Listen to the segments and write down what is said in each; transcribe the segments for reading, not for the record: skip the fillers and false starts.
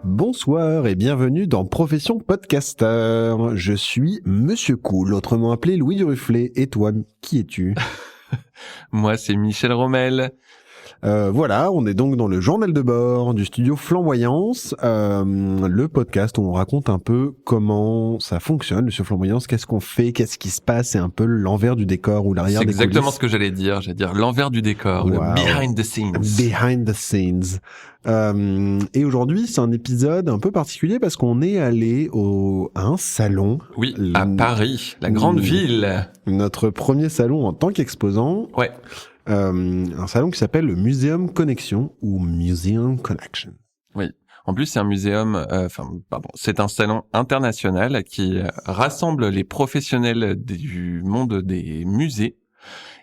Bonsoir et bienvenue dans Profession Podcaster. Je suis Monsieur Cool, autrement appelé Louis Duruflé. Et toi, qui es-tu? Moi, c'est Michel Rommel. Voilà, on est donc dans le journal de bord du studio Flamboyance, le podcast où on raconte un peu comment ça fonctionne, le studio Flamboyance, qu'est-ce qu'on fait, qu'est-ce qui se passe, c'est un peu l'envers du décor ou l'arrière des coulisses. C'est exactement ce que j'allais dire l'envers du décor, Wow. le behind the scenes. Behind the scenes. Et aujourd'hui, c'est un épisode un peu particulier parce qu'on est allé à un salon. Oui, à Paris, la grande ville. Notre premier salon en tant qu'exposant. Ouais. Un salon qui s'appelle le Museum Connection ou Museum Connection. Oui. En plus, c'est un muséum, c'est un salon international qui rassemble les professionnels du monde des musées.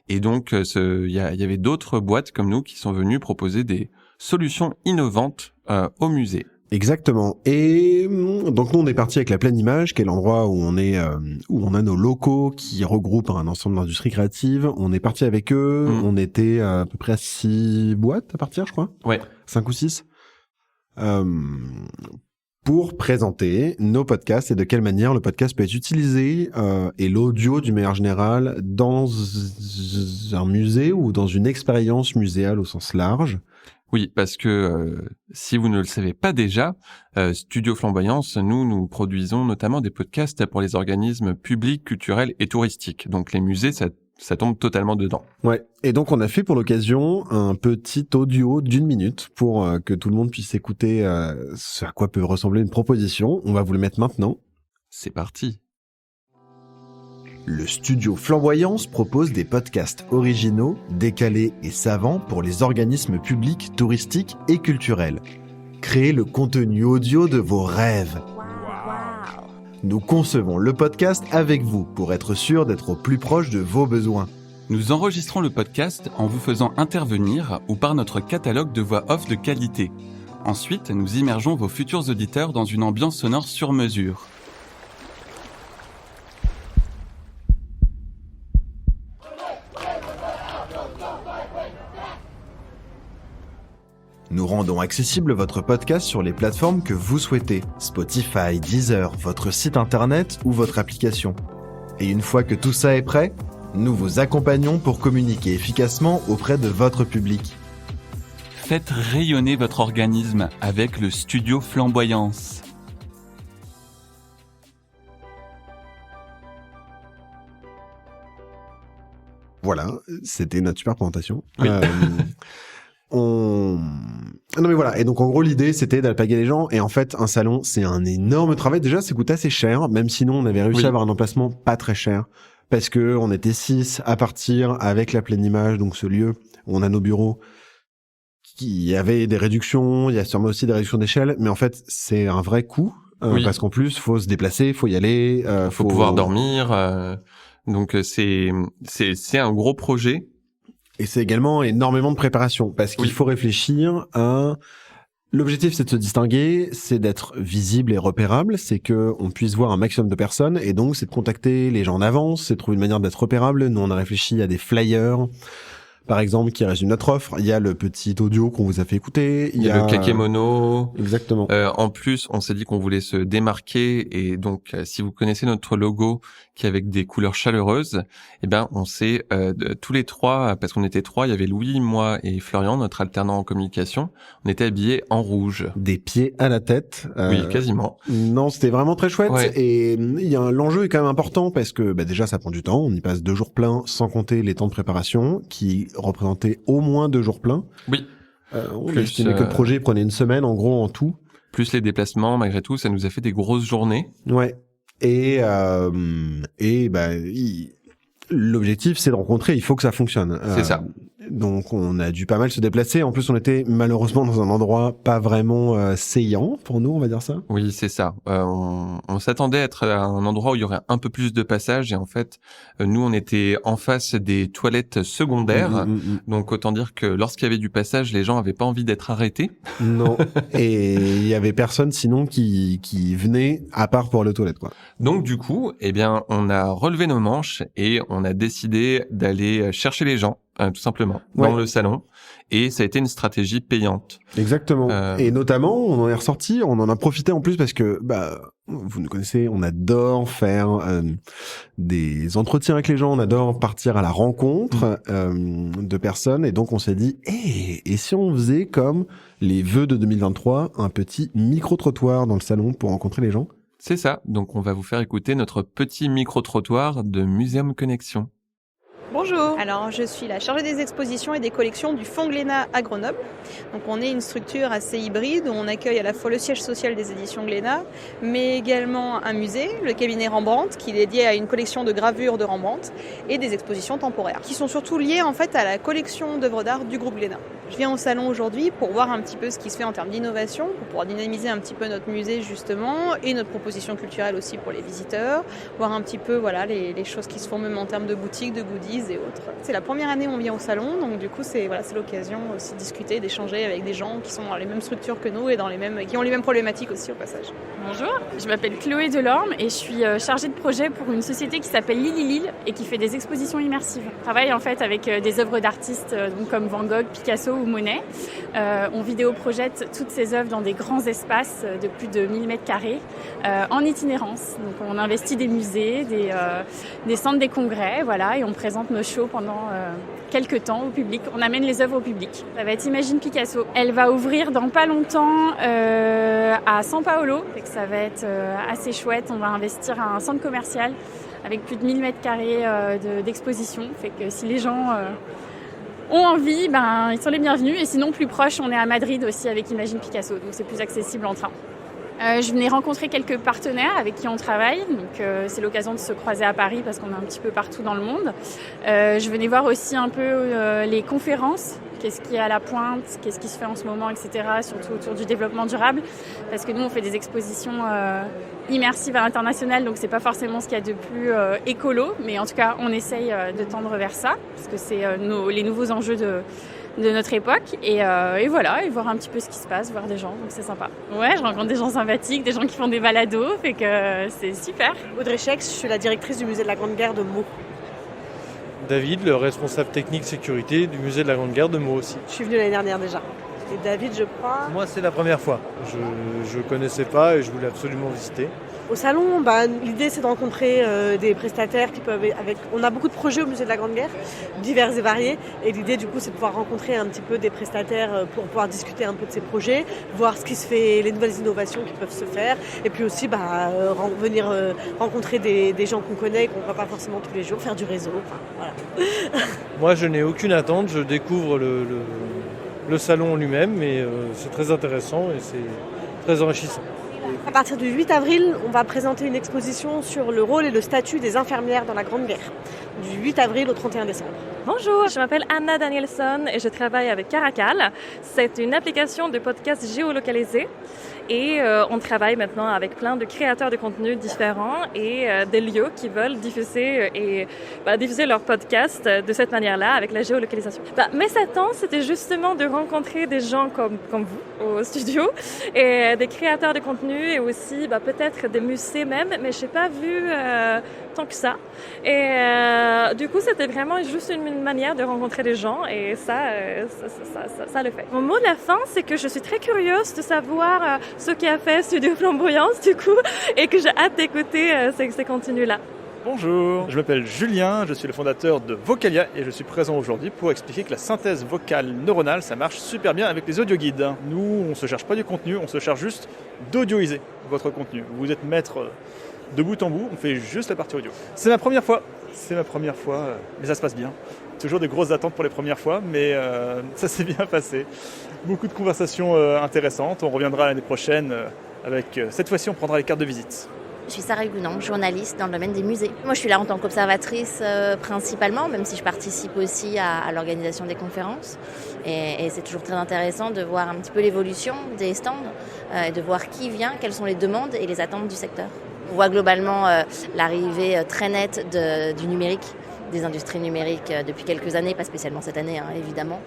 Et donc, il y avait d'autres boîtes comme nous qui sont venues proposer des solutions innovantes au musée. Exactement. Et donc nous on est parti avec la Pleine Image, qui est l'endroit où on est, où on a nos locaux qui regroupent un ensemble d'industries créatives. On est parti avec eux. On était à peu près à 6 boîtes à partir, je crois. Ouais. 5 ou 6. Pour présenter nos podcasts et de quelle manière le podcast peut être utilisé et l'audio d'une manière générale dans un musée ou dans une expérience muséale au sens large. Oui, parce que si vous ne le savez pas déjà, Studio Flamboyance, nous produisons notamment des podcasts pour les organismes publics, culturels et touristiques. Donc les musées, ça tombe totalement dedans. Ouais. Et donc on a fait pour l'occasion un petit audio d'1 minute pour que tout le monde puisse écouter ce à quoi peut ressembler une proposition. On va vous le mettre maintenant. C'est parti. Le studio Flamboyance propose des podcasts originaux, décalés et savants pour les organismes publics, touristiques et culturels. Créez le contenu audio de vos rêves. Nous concevons le podcast avec vous pour être sûr d'être au plus proche de vos besoins. Nous enregistrons le podcast en vous faisant intervenir ou par notre catalogue de voix off de qualité. Ensuite, nous immergeons vos futurs auditeurs dans une ambiance sonore sur mesure. Nous rendons accessible votre podcast sur les plateformes que vous souhaitez. Spotify, Deezer, votre site internet ou votre application. Et une fois que tout ça est prêt, nous vous accompagnons pour communiquer efficacement auprès de votre public. Faites rayonner votre organisme avec le studio Flamboyance. Voilà, c'était notre super présentation. Oui. Non mais voilà, et donc en gros l'idée c'était d'alpaguer les gens, et en fait un salon c'est un énorme travail. Déjà ça coûte assez cher, même sinon on avait réussi à avoir un emplacement pas très cher, parce que on était 6 à partir avec la Pleine Image, donc ce lieu où on a nos bureaux, qui avait des réductions, il y a sûrement aussi des réductions d'échelle, mais en fait c'est un vrai coût, parce qu'en plus faut se déplacer, faut y aller, faut pouvoir dormir, donc c'est un gros projet. Et c'est également énormément de préparation, parce qu'il faut réfléchir à... L'objectif, c'est de se distinguer, c'est d'être visible et repérable, c'est que on puisse voir un maximum de personnes, et donc c'est de contacter les gens en avance, c'est de trouver une manière d'être repérable. Nous, on a réfléchi à des flyers, par exemple, qui résument notre offre. Il y a le petit audio qu'on vous a fait écouter. Il y a le kakémono. Exactement. En plus, on s'est dit qu'on voulait se démarquer, et donc si vous connaissez notre logo qui est avec des couleurs chaleureuses, eh ben on s'est tous les trois, parce qu'on était 3, il y avait Louis, moi et Florian, notre alternant en communication, on était habillés en rouge. Des pieds à la tête. Oui, quasiment. Non, c'était vraiment très chouette. Ouais. Et l'enjeu est quand même important parce que déjà ça prend du temps. On y passe 2 jours pleins, sans compter les temps de préparation qui représentaient au moins 2 jours pleins. Oui. On estimait que le projet prenait 1 semaine en gros en tout. Plus les déplacements, malgré tout, ça nous a fait des grosses journées. Ouais. Et l'objectif c'est de rencontrer. Il faut que ça fonctionne. C'est ça. Donc on a dû pas mal se déplacer. En plus on était malheureusement dans un endroit pas vraiment saillant pour nous, on va dire ça. Oui, c'est ça. On s'attendait à être à un endroit où il y aurait un peu plus de passages, et en fait, nous on était en face des toilettes secondaires. Donc autant dire que lorsqu'il y avait du passage, les gens avaient pas envie d'être arrêtés. Non. Et il y avait personne sinon qui venait à part pour les toilettes, quoi. Donc du coup, eh bien, on a relevé nos manches et on a décidé d'aller chercher les gens, tout simplement, dans le salon, Et ça a été une stratégie payante. Exactement. Et notamment, on en est ressorti, on en a profité en plus parce que, vous nous connaissez, on adore faire des entretiens avec les gens, on adore partir à la rencontre de personnes. Et donc, on s'est dit, et si on faisait comme les vœux de 2023, un petit micro-trottoir dans le salon pour rencontrer les gens? C'est ça. Donc, on va vous faire écouter notre petit micro-trottoir de Muséum Connexion. Bonjour, alors je suis la chargée des expositions et des collections du Fonds Glénat à Grenoble. Donc on est une structure assez hybride où on accueille à la fois le siège social des éditions Glénat, mais également un musée, le cabinet Rembrandt, qui est dédié à une collection de gravures de Rembrandt et des expositions temporaires, qui sont surtout liées en fait à la collection d'œuvres d'art du groupe Glénat. Je viens au salon aujourd'hui pour voir un petit peu ce qui se fait en termes d'innovation, pour pouvoir dynamiser un petit peu notre musée justement et notre proposition culturelle aussi pour les visiteurs, voir un petit peu les choses qui se font même en termes de boutiques, de goodies et autres. C'est la première année où on vient au salon, donc du coup c'est l'occasion aussi de discuter, d'échanger avec des gens qui sont dans les mêmes structures que nous et qui ont les mêmes problématiques aussi au passage. Bonjour, je m'appelle Chloé Delorme et je suis chargée de projet pour une société qui s'appelle Lily et qui fait des expositions immersives. Je travaille en fait avec des œuvres d'artistes comme Van Gogh, Picasso ou Monet. On vidéo-projette toutes ces œuvres dans des grands espaces de plus de 1000 m2 en itinérance. Donc on investit des musées, des centres des congrès, et on présente nos shows pendant quelques temps au public. On amène les œuvres au public. Ça va être Imagine Picasso. Elle va ouvrir dans pas longtemps à São Paulo. Ça va être assez chouette. On va investir à un centre commercial avec plus de 1000 m2 d'exposition. Fait que si les gens ont envie, ils sont les bienvenus. Et sinon, plus proche, on est à Madrid aussi avec Imagine Picasso. Donc c'est plus accessible en train. Je venais rencontrer quelques partenaires avec qui on travaille, donc c'est l'occasion de se croiser à Paris parce qu'on est un petit peu partout dans le monde. Je venais voir aussi un peu les conférences, qu'est-ce qui est à la pointe, qu'est-ce qui se fait en ce moment, etc., surtout autour du développement durable, parce que nous on fait des expositions immersives à l'international, donc c'est pas forcément ce qu'il y a de plus écolo, mais en tout cas on essaye de tendre vers ça, parce que c'est les nouveaux enjeux de notre époque et voir un petit peu ce qui se passe, voir des gens, donc c'est sympa. Ouais, je rencontre des gens sympathiques, des gens qui font des balados, fait que c'est super. Audrey Chex, je suis la directrice du musée de la Grande Guerre de Meaux. David, le responsable technique sécurité du musée de la Grande Guerre de Meaux aussi. Je suis venue l'année dernière déjà. Et David, je crois... Moi, c'est la première fois. Je connaissais pas et je voulais absolument visiter. Au salon, l'idée c'est de rencontrer des prestataires qui peuvent... On a beaucoup de projets au musée de la Grande Guerre, divers et variés. Et l'idée du coup c'est de pouvoir rencontrer un petit peu des prestataires pour pouvoir discuter un peu de ces projets, voir ce qui se fait, les nouvelles innovations qui peuvent se faire. Et puis aussi venir rencontrer des gens qu'on connaît et qu'on ne voit pas forcément tous les jours, faire du réseau. Voilà. Moi je n'ai aucune attente, je découvre le salon lui-même, mais c'est très intéressant et c'est très enrichissant. À partir du 8 avril, on va présenter une exposition sur le rôle et le statut des infirmières dans la Grande Guerre, du 8 avril au 31 décembre. Bonjour, je m'appelle Anna Danielson et je travaille avec Caracal. C'est une application de podcast géolocalisé et on travaille maintenant avec plein de créateurs de contenu différents et des lieux qui veulent diffuser leur podcast de cette manière-là avec la géolocalisation. Mes attentes, c'était justement de rencontrer des gens comme vous au studio et des créateurs de contenu et aussi peut-être des musées même, mais je n'ai pas vu tant que ça. Et du coup, c'était vraiment juste une manière de rencontrer des gens et ça le fait. Mon mot de la fin, c'est que je suis très curieuse de savoir ce qu'a fait Studio Flamboyance du coup et que j'ai hâte d'écouter ces contenus-là. Bonjour, je m'appelle Julien, je suis le fondateur de Vocalia et je suis présent aujourd'hui pour expliquer que la synthèse vocale neuronale, ça marche super bien avec les audioguides. Nous, on ne se cherche pas du contenu, on se charge juste d'audioiser votre contenu. Vous êtes maître de bout en bout, on fait juste la partie audio. C'est ma première fois, mais ça se passe bien. Toujours des grosses attentes pour les premières fois, mais ça s'est bien passé. Beaucoup de conversations intéressantes, on reviendra l'année prochaine avec, cette fois-ci on prendra les cartes de visite. Je suis Sarah Huguenon, journaliste dans le domaine des musées. Moi, je suis là en tant qu'observatrice principalement, même si je participe aussi à l'organisation des conférences. Et c'est toujours très intéressant de voir un petit peu l'évolution des stands et de voir qui vient, quelles sont les demandes et les attentes du secteur. On voit globalement l'arrivée très nette du numérique des industries numériques depuis quelques années, pas spécialement cette année, évidemment.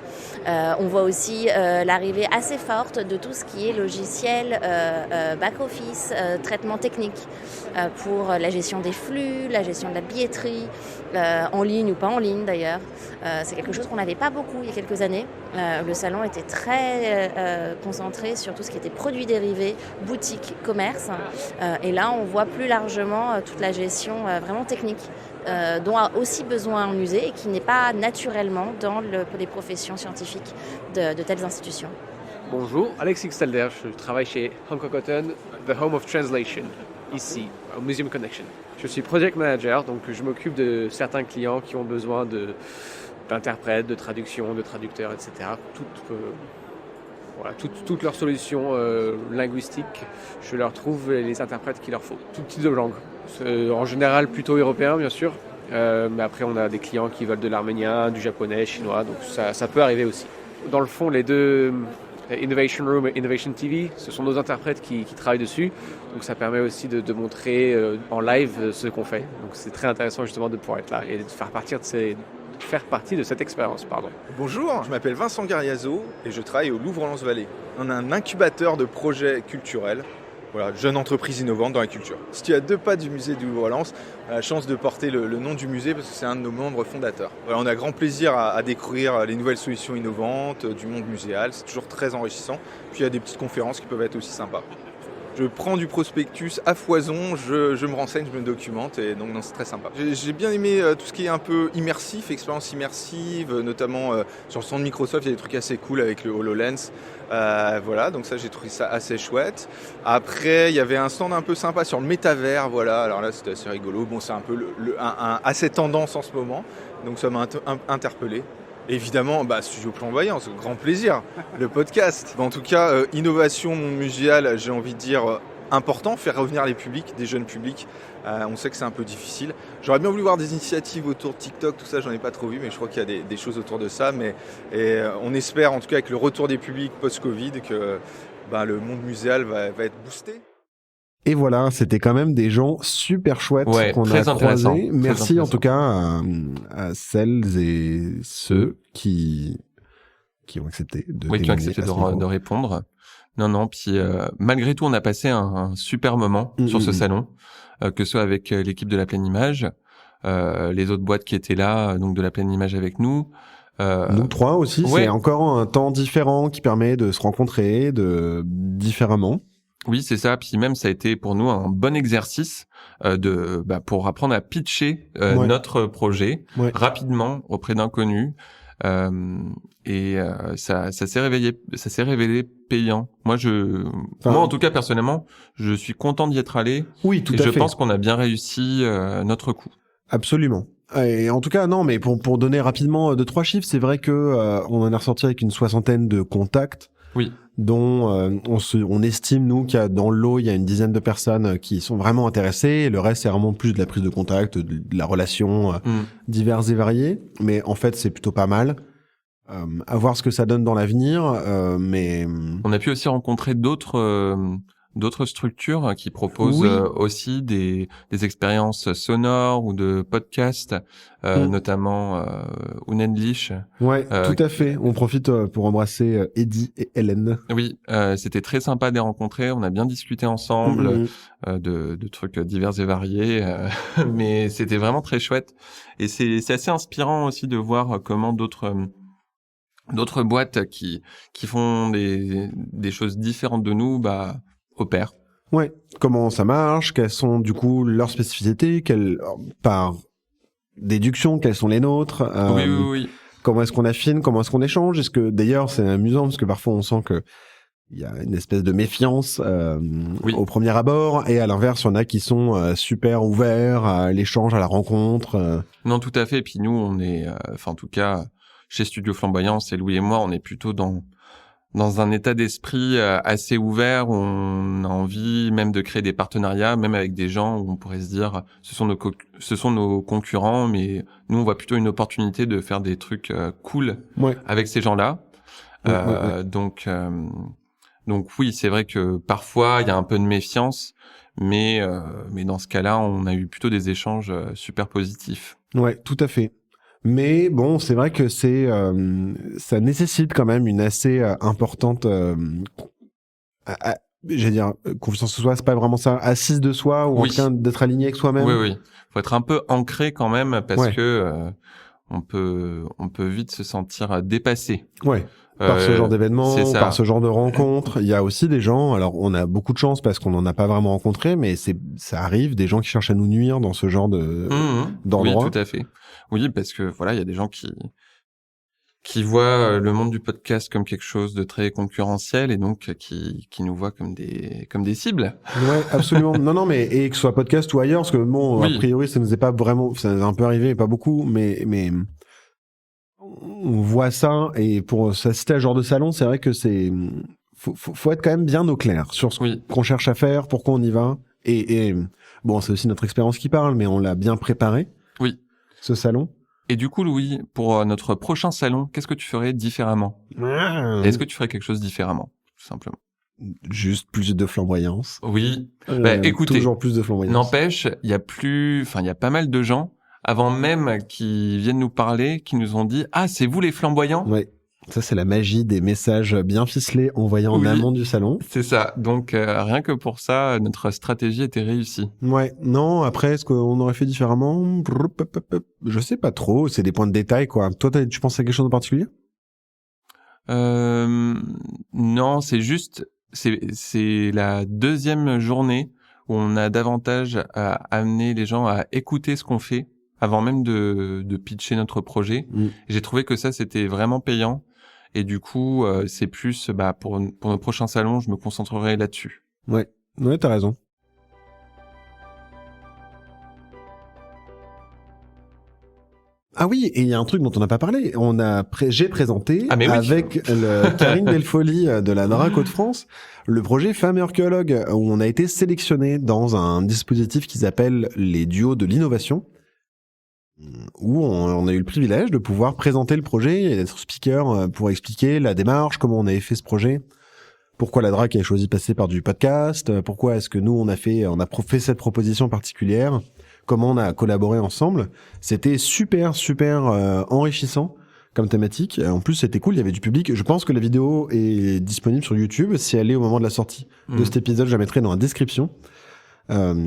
On voit aussi l'arrivée assez forte de tout ce qui est logiciel, back-office, traitement technique pour la gestion des flux, la gestion de la billetterie, en ligne ou pas en ligne d'ailleurs. C'est quelque chose qu'on n'avait pas beaucoup il y a quelques années. Le salon était très concentré sur tout ce qui était produits dérivés, boutiques, commerce. Et là, on voit plus largement toute la gestion vraiment technique dont a aussi besoin un musée et qui n'est pas naturellement dans les professions scientifiques de telles institutions. Bonjour, Alexis Xelder, je travaille chez Hong Kong Cotton, The Home of Translation, ici, au Museum Connection. Je suis project manager, donc je m'occupe de certains clients qui ont besoin d'interprètes, de traduction, de traducteurs, etc. Toutes leurs solutions linguistiques, je leur trouve les interprètes qu'il leur faut. Tout type de langue. En général plutôt européen, bien sûr. Mais après, on a des clients qui veulent de l'arménien, du japonais, chinois, donc ça peut arriver aussi. Dans le fond, les deux, Innovation Room et Innovation TV, ce sont nos interprètes qui travaillent dessus. Donc ça permet aussi de montrer en live ce qu'on fait. Donc c'est très intéressant justement de pouvoir être là et de faire partie de cette expérience. Bonjour, je m'appelle Vincent Gariazo et je travaille au Louvre-Lens-Vallée. On a un incubateur de projets culturels. Voilà, jeune entreprise innovante dans la culture. Si tu as 2 pas du musée du Louvre-Lens, on a la chance de porter le nom du musée parce que c'est un de nos membres fondateurs. Voilà, on a grand plaisir à découvrir les nouvelles solutions innovantes du monde muséal. C'est toujours très enrichissant. Puis il y a des petites conférences qui peuvent être aussi sympas. Je prends du prospectus à foison, je me renseigne, je me documente et donc non, c'est très sympa. J'ai bien aimé tout ce qui est un peu immersif, expérience immersive, notamment sur le stand Microsoft, il y a des trucs assez cool avec le HoloLens. Voilà, donc ça j'ai trouvé ça assez chouette. Après, il y avait un stand un peu sympa sur le métavers, voilà, alors là c'était assez rigolo. Bon, c'est un peu assez tendance en ce moment, donc ça m'a interpellé. Évidemment, Studio Flamboyant, c'est un grand plaisir, le podcast. En tout cas, innovation monde muséal, j'ai envie de dire important, faire revenir les publics, des jeunes publics. On sait que c'est un peu difficile. J'aurais bien voulu voir des initiatives autour de TikTok, tout ça, j'en ai pas trop vu, mais je crois qu'il y a des choses autour de ça. Et on espère, en tout cas, avec le retour des publics post-Covid, que le monde muséal va être boosté. Et voilà, c'était quand même des gens super chouettes qu'on a croisés. Merci en tout cas à celles et ceux qui ont accepté de répondre. Non, puis malgré tout, on a passé un super moment sur ce salon, que ce soit avec l'équipe de la Pleine Image, les autres boîtes qui étaient là, donc de la Pleine Image avec nous. Nous 3 aussi, c'est encore un temps différent qui permet de se rencontrer différemment. Oui, c'est ça. Puis même, ça a été pour nous un bon exercice pour apprendre à pitcher notre projet rapidement auprès d'inconnus. Et ça s'est révélé payant. Moi, en tout cas personnellement, je suis content d'y être allé. Oui, tout à fait. Et je pense qu'on a bien réussi notre coup. Absolument. Et en tout cas, non, mais pour donner rapidement 2-3 chiffres, c'est vrai que on en est ressorti avec une 60aine de contacts. Oui. Dont on estime, nous, qu'il y a dans le lot, il y a une dizaine de personnes qui sont vraiment intéressées. Et le reste, c'est vraiment plus de la prise de contact, de la relation diverses et variées. Mais en fait, c'est plutôt pas mal. À voir ce que ça donne dans l'avenir. Mais on a pu aussi rencontrer d'autres structures qui proposent aussi des expériences sonores ou de podcasts, notamment Unendlich. Ouais, tout à fait. On profite pour embrasser Eddie et Hélène. Oui, c'était très sympa de les rencontrer. On a bien discuté ensemble de trucs divers et variés, mais c'était vraiment très chouette. Et c'est assez inspirant aussi de voir comment d'autres boîtes qui font des choses différentes de nous, opèrent. Ouais. Comment ça marche? Quelles sont du coup leurs spécificités? Par déduction, quelles sont les nôtres? Oui. Comment est-ce qu'on affine? Comment est-ce qu'on échange? Est-ce que d'ailleurs c'est amusant parce que parfois on sent que il y a une espèce de méfiance au premier abord, et à l'inverse, il y en a qui sont super ouverts à l'échange, à la rencontre. Non, tout à fait. Et puis nous, on est, en tout cas, chez Studio Flamboyant, c'est Louis et moi, on est plutôt dans un état d'esprit assez ouvert, où on a envie même de créer des partenariats, même avec des gens où on pourrait se dire ce sont nos concurrents, mais nous on voit plutôt une opportunité de faire des trucs cool avec ces gens-là. Donc Donc oui, c'est vrai que parfois il y a un peu de méfiance, mais dans ce cas-là, on a eu plutôt des échanges super positifs. Ouais, tout à fait. Mais bon, c'est vrai que ça nécessite quand même une assez importante, j'allais dire, confiance en soi, c'est pas vraiment ça, assise de soi, ou en tout cas d'être aligné avec soi-même. Oui. Faut être un peu ancré quand même, parce que on peut vite se sentir dépassé. Ouais. Par ce genre d'événement, par ce genre de rencontres. Il y a aussi des gens, alors on a beaucoup de chance parce qu'on n'en a pas vraiment rencontré, mais ça arrive, des gens qui cherchent à nous nuire dans ce genre d'endroit. Oui, tout à fait. Oui, parce que voilà, il y a des gens qui voient le monde du podcast comme quelque chose de très concurrentiel et donc qui nous voient comme des cibles. Ouais, absolument. Non, mais et que ce soit podcast ou ailleurs, parce que bon, a priori, ça nous est pas vraiment, ça nous est un peu arrivé, pas beaucoup, mais on voit ça, et pour s'assister à ce genre de salon, c'est vrai que faut être quand même bien au clair sur ce qu'on cherche à faire, pourquoi on y va, et bon, c'est aussi notre expérience qui parle, mais on l'a bien préparé. Oui. Ce salon. Et du coup, Louis, pour notre prochain salon, qu'est-ce que tu ferais différemment? Est-ce que tu ferais quelque chose différemment, tout simplement? Juste plus de flamboyance. Oui. Écoutez, toujours plus de flamboyance. N'empêche, il y a pas mal de gens, avant même qu'ils viennent nous parler, qui nous ont dit « Ah, c'est vous les flamboyants ?» Ouais. Ça, c'est la magie des messages bien ficelés envoyés en amont du salon. C'est ça. Donc, rien que pour ça, notre stratégie était réussie. Ouais. Non, après, est-ce qu'on aurait fait différemment? Je sais pas trop. C'est des points de détail, quoi. Toi, tu penses à quelque chose en particulier? Non, c'est juste... C'est la deuxième journée où on a davantage à amener les gens à écouter ce qu'on fait avant même de pitcher notre projet. J'ai trouvé que ça, c'était vraiment payant. Et du coup, c'est plus, pour nos prochains salons, je me concentrerai là-dessus. Ouais, t'as raison. Ah oui, et il y a un truc dont on n'a pas parlé. J'ai présenté avec Karine Delfolly de la NARAC Hauts-de-France le projet Femmes et archéologues, où on a été sélectionné dans un dispositif qu'ils appellent les duos de l'innovation, où on a eu le privilège de pouvoir présenter le projet et d'être speaker pour expliquer la démarche, comment on avait fait ce projet, pourquoi la DRAC a choisi de passer par du podcast, pourquoi est-ce que nous on a fait cette proposition particulière, comment on a collaboré ensemble. C'était super enrichissant comme thématique. En plus, c'était cool, il y avait du public. Je pense que la vidéo est disponible sur YouTube. Si elle est au moment de la sortie de cet épisode, je la mettrai dans la description.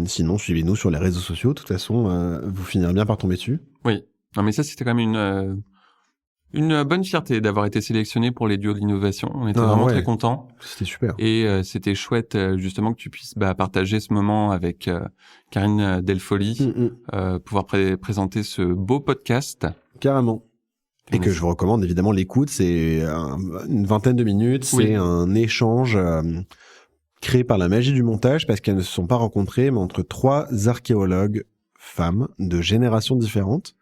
Sinon, suivez-nous sur les réseaux sociaux. De toute façon, vous finirez bien par tomber dessus. Oui. Non, mais ça, c'était quand même une bonne fierté d'avoir été sélectionné pour les duos de l'innovation. On était vraiment très contents. C'était super. Et c'était chouette, justement, que tu puisses partager ce moment avec Karine Delfolly, pouvoir présenter ce beau podcast. Carrément. Et que je vous recommande évidemment l'écoute. C'est une vingtaine de minutes. C'est un échange créé par la magie du montage, parce qu'elles ne se sont pas rencontrées, mais entre 3 archéologues femmes de générations différentes,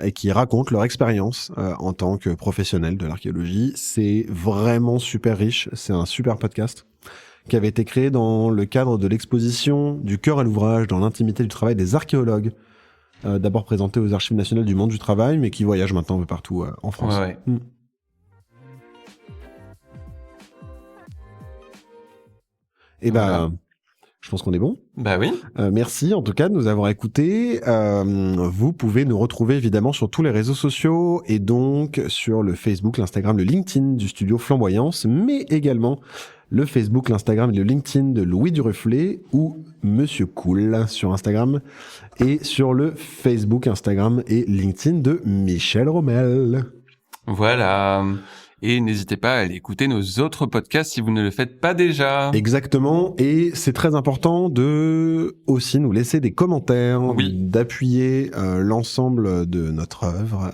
et qui racontent leur expérience en tant que professionnels de l'archéologie. C'est vraiment super riche. C'est un super podcast qui avait été créé dans le cadre de l'exposition du cœur à l'ouvrage dans l'intimité du travail des archéologues, d'abord présenté aux Archives nationales du monde du travail, mais qui voyage maintenant un peu partout en France. Ouais. Et je pense qu'on est bon. Oui. Merci en tout cas de nous avoir écoutés. Vous pouvez nous retrouver évidemment sur tous les réseaux sociaux, et donc sur le Facebook, l'Instagram, le LinkedIn du studio Flamboyance, mais également le Facebook, l'Instagram et le LinkedIn de Louis Duruflé ou Monsieur Cool sur Instagram, et sur le Facebook, Instagram et LinkedIn de Michel Rommel. Voilà. Et n'hésitez pas à aller écouter nos autres podcasts si vous ne le faites pas déjà. Exactement. Et c'est très important de aussi nous laisser des commentaires, d'appuyer l'ensemble de notre œuvre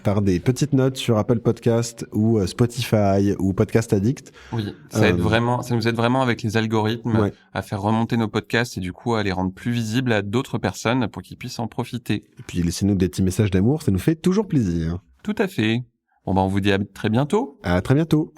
par des petites notes sur Apple Podcast ou Spotify ou Podcast Addict. Oui, ça nous aide vraiment avec les algorithmes à faire remonter nos podcasts et du coup à les rendre plus visibles à d'autres personnes pour qu'ils puissent en profiter. Et puis laissez-nous des petits messages d'amour, ça nous fait toujours plaisir. Tout à fait. Bon, on vous dit à très bientôt. À très bientôt.